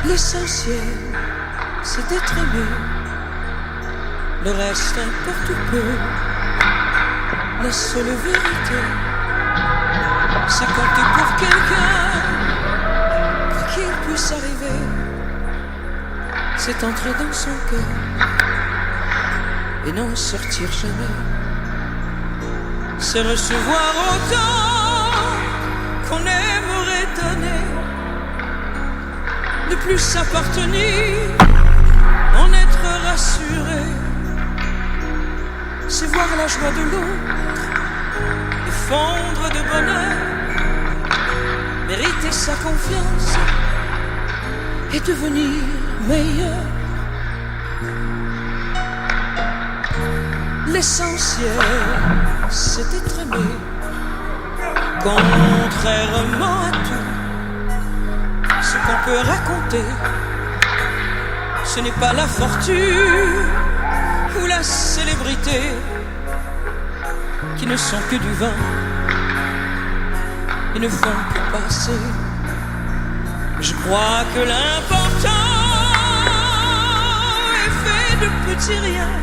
L'essentiel, c'est d'être aimé. Le reste importe peu. La seule vérité, c'est compter pour quelqu'un. Quoi qu'il puisse arriver, c'est entrer dans son cœur et n'en sortir jamais. C'est recevoir autant qu'on aimerait donner. Ne plus s'appartenir, en être rassuré. C'est voir la joie de l'autre et fondre de bonheur. Mériter sa confiance et devenir meilleur. L'essentiel, c'est d'être aimé. Contrairement à tout ce qu'on peut raconter, ce n'est pas la fortune ou la célébrité qui ne sont que du vin et ne font que passer. Je crois que l'important est fait de petits riens.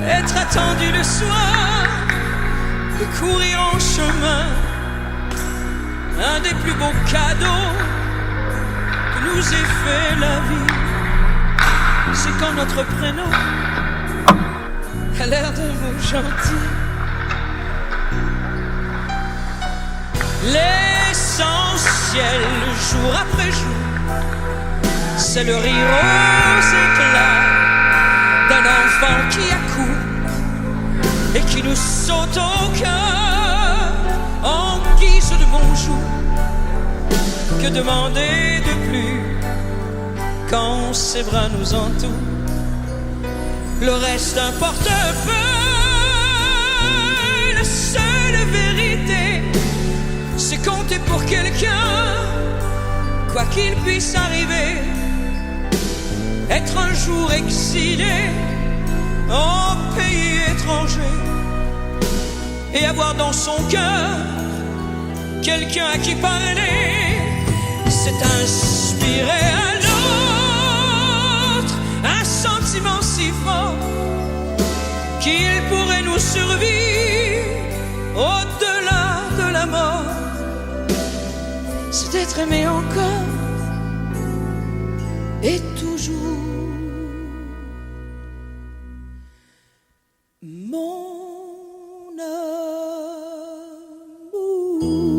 Être attendu le soir et courir en chemin. Un des plus beaux cadeaux que nous ait fait la vie, c'est quand notre prénom a l'air d'un mot gentil. L'essentiel, jour après jour, c'est le rire aux éclats d'un enfant qui accourt et qui nous saute au cœur en guise de bonjour. Que demander de plus quand ses bras nous entourent? Le reste importe peu. La seule vérité, c'est compter pour quelqu'un, quoi qu'il puisse arriver. Être un jour exilé en pays étranger et avoir dans son cœur quelqu'un à qui parler. C'est inspirer à l'autre un sentiment si fort qu'il pourrait nous survivre au-delà de la mort. C'est d'être aimé encore et toujours. Mon amour.